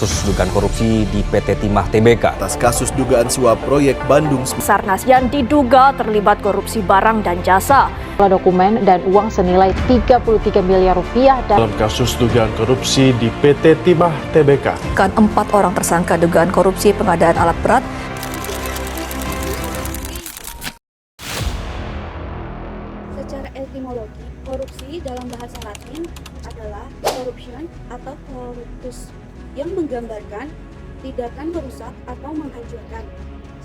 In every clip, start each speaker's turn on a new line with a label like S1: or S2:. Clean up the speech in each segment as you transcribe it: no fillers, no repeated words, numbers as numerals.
S1: Kasus dugaan korupsi di PT Timah Tbk.
S2: Atas kasus dugaan suap proyek Bandung
S3: Basarnas yang diduga terlibat korupsi barang dan jasa.
S4: Dokumen dan uang senilai 33 miliar rupiah
S5: dalam kasus dugaan korupsi di PT Timah Tbk.
S3: Kan 4 orang tersangka dugaan korupsi pengadaan alat berat.
S6: Secara etimologi, korupsi dalam bahasa Latin adalah corruption atau corruptus, yang menggambarkan tindakan merusak atau menghancurkan,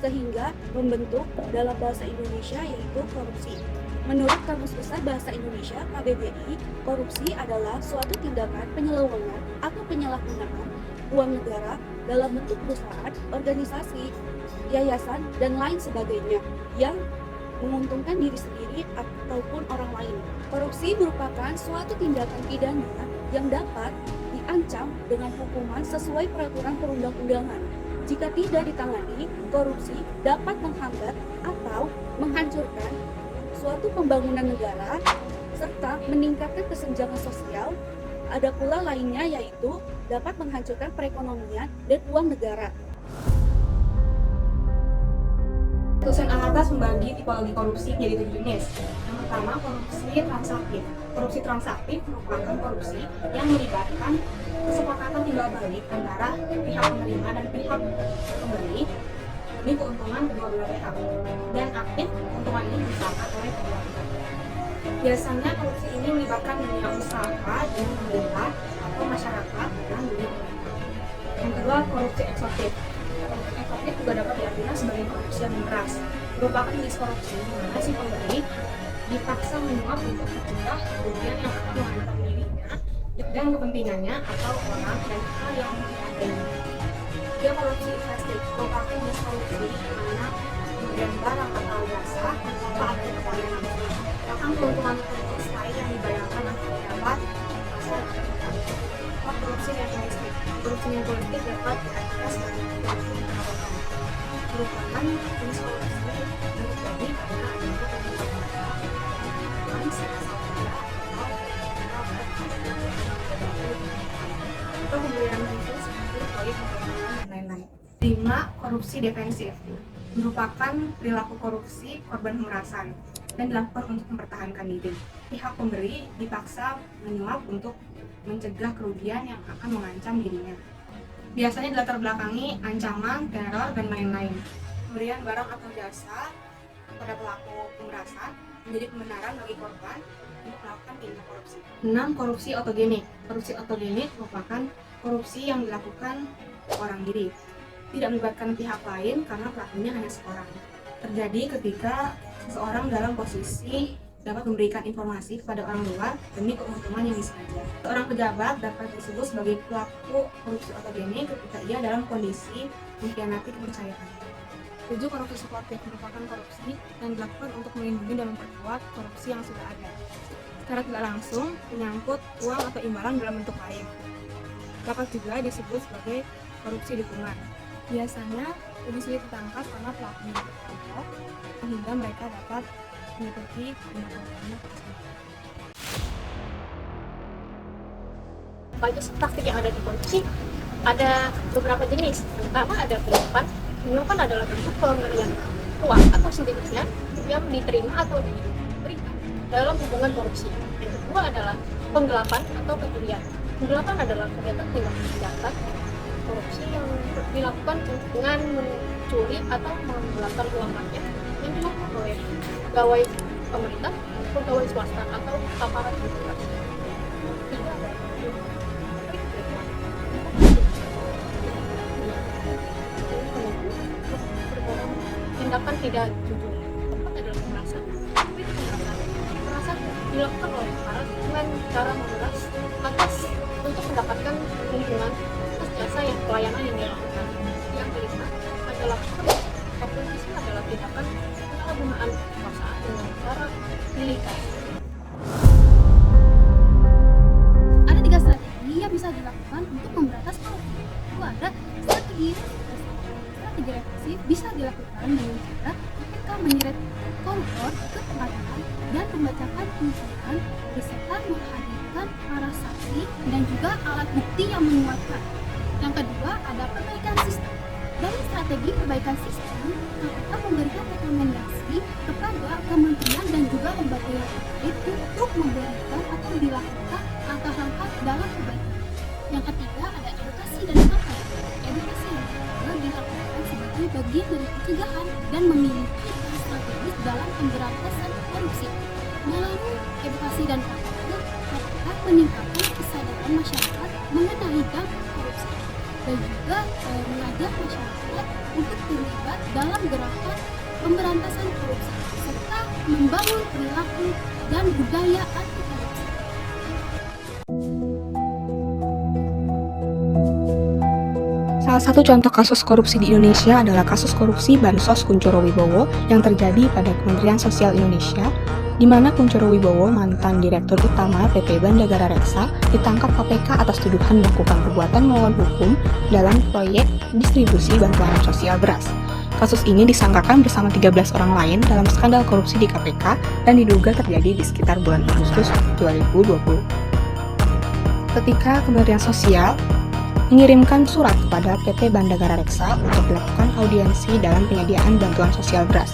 S6: sehingga membentuk dalam bahasa Indonesia yaitu korupsi. Menurut Kamus Besar Bahasa Indonesia KBBI, korupsi adalah suatu tindakan penyelewengan atau penyalahgunaan uang negara dalam bentuk perusahaan, organisasi, yayasan, dan lain sebagainya yang menguntungkan diri sendiri ataupun orang lain. Korupsi merupakan suatu tindakan pidana yang dapat diancam dengan hukuman sesuai peraturan perundang-undangan. Jika tidak ditangani, korupsi dapat menghambat atau menghancurkan suatu pembangunan negara serta meningkatkan kesenjangan sosial. Ada pula lainnya yaitu dapat menghancurkan perekonomian dan uang negara.
S7: Putusan atas membagi tipologi korupsi menjadi 7 jenis. Yang pertama, korupsi transaktif. Korupsi transaktif merupakan korupsi yang melibatkan kesepakatan timbal balik antara pihak penerima dan pihak pemberi demi keuntungan kedua belah pihak. Dan aktif, keuntungan ini diusahakan oleh kedua pihak. Biasanya korupsi ini melibatkan dunia usaha dengan pemerintah atau masyarakat dan dunia pemerintah. Yang kedua, korupsi eksotik. Korupsi juga dapat diartikan sebagai korupsi yang memeras, merupakan jenis korupsi di mana si pemberi dipaksa menyuap untuk mencegah kerugian yang akan menghantam dirinya dan kepentingannya atau orang dan hal yang mempengaruhinya. Dia korupsi investif, merupakan jenis korupsi di mana pemberian barang atau jasa tanpa ada pelayanan, bahkan keuntungan politis lain yang dibayarkan atau dapat korupsi nepotisme. Korupsi nepotisme dapat diartikan sebagai korupsi perabotan, merupakan jenis korupsi yang terjadi karena adanya atau pemberian khusus seperti proyek pembangunan dan lain-lain. 5. Korupsi defensif merupakan perilaku korupsi korban pemerasan dan dilakukan untuk mempertahankan diri. Pihak pemberi dipaksa menyuap untuk mencegah kerugian yang akan mengancam dirinya. Biasanya dilatar belakangi ancaman, teror, dan lain-lain. Pemberian barang atau jasa pada pelaku pemerasan menjadi pembenaran bagi korban untuk melakukan tindak korupsi. 6. Korupsi otogenik. Korupsi otogenik merupakan korupsi yang dilakukan orang diri, tidak melibatkan pihak lain karena pelakunya hanya seorang. Terjadi ketika seseorang dalam posisi dapat memberikan informasi kepada orang luar demi keuntungan yang disengaja. Seorang pejabat dapat disebut sebagai pelaku korupsi otogenik ketika ia dalam kondisi mengkhianati kepercayaan. 7. Korupsi suportif merupakan korupsi yang dilakukan untuk melindungi dan memperkuat korupsi yang sudah ada, secara tidak langsung menyangkut uang atau imbalan dalam bentuk lain. Dapat juga disebut sebagai korupsi dukungan. Biasanya lebih sulit ditangkap karena pelakunya berkelompok, sehingga mereka dapat mengikuti tindakan tersebut.
S8: Banyak praktik yang ada di korupsi, ada beberapa jenis. Pertama ada penyuapan. Penyuapan adalah bentuk pemberian uang atau sentimen yang diterima atau diberikan dalam hubungan korupsi. Yang kedua adalah penggelapan atau pencurian. Penggelapan adalah kegiatan tindak pidana korupsi yang dilakukan dengan mencuri atau menggelapkan uang rakyat yang dilakukan oleh pegawai pemerintah, pegawai swasta atau aparat negara. Tiga adalah tindakan tidak jujur. Keempat adalah pemerasan. Pemerasan dilakukan oleh aparat dengan cara memeras atas untuk mendapatkan keuntungan atas jasa yang pelayanan yang dilakukan. Yang kelima adalah nepotisme adalah tindakan penyalahgunaan kekuasaan dengan cara militer.
S6: Ada 3 strategi yang bisa dilakukan untuk memberantas korupsi. Itu ada strategi represif bisa dilakukan dengan cara ketika menyeret koruptor ke pengadilan dan membacakan tuntutan beserta menghadirkan para saksi dan juga alat bukti yang menguatkan. Yang kedua, ada perbaikan sistem. Dalam strategi perbaikan sistem, KPK memberikan rekomendasi kepada kementerian dan juga lembaga yang terkait untuk memberikan atau dilakukan langkah-langkah dalam perbaikan. Yang ketiga, ada edukasi dan kampanye. Edukasi yang kedua dilakukan sebagai bagian dari pencegahan dan memiliki peran strategis dalam pemberantasan korupsi. Melalui edukasi dan kampanye, KPK meningkatkan kesadaran masyarakat mengenai dampak korupsi dan juga mengajak masyarakat untuk terlibat dalam gerakan pemberantasan korupsi serta membangun perilaku dan budaya anti korupsi.
S7: Salah satu contoh kasus korupsi di Indonesia adalah kasus korupsi Bansos Kunchoro Wibowo yang terjadi pada Kementerian Sosial Indonesia, di mana Kunchoro Wibowo, mantan Direktur Utama PT Bandagara Reksa, ditangkap KPK atas tuduhan melakukan perbuatan melawan hukum dalam proyek distribusi bantuan sosial beras. Kasus ini disangkakan bersama 13 orang lain dalam skandal korupsi di KPK dan diduga terjadi di sekitar bulan Agustus 2020. Ketika Kementerian Sosial mengirimkan surat kepada PT Bandagara Reksa untuk dilakukan audiensi dalam penyediaan bantuan sosial beras.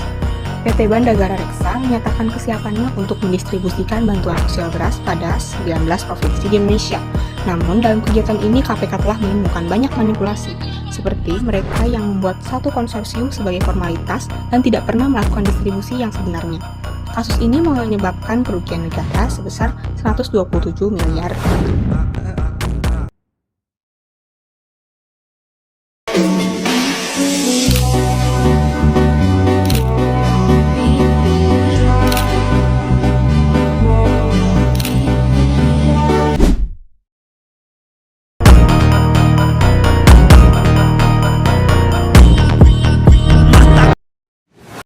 S7: PT Bandagara Reksa menyatakan kesiapannya untuk mendistribusikan bantuan sosial beras pada 19 provinsi di Indonesia. Namun dalam kegiatan ini KPK telah menemukan banyak manipulasi, seperti mereka yang membuat satu konsorsium sebagai formalitas dan tidak pernah melakukan distribusi yang sebenarnya. Kasus ini menyebabkan kerugian negara sebesar 127 miliar.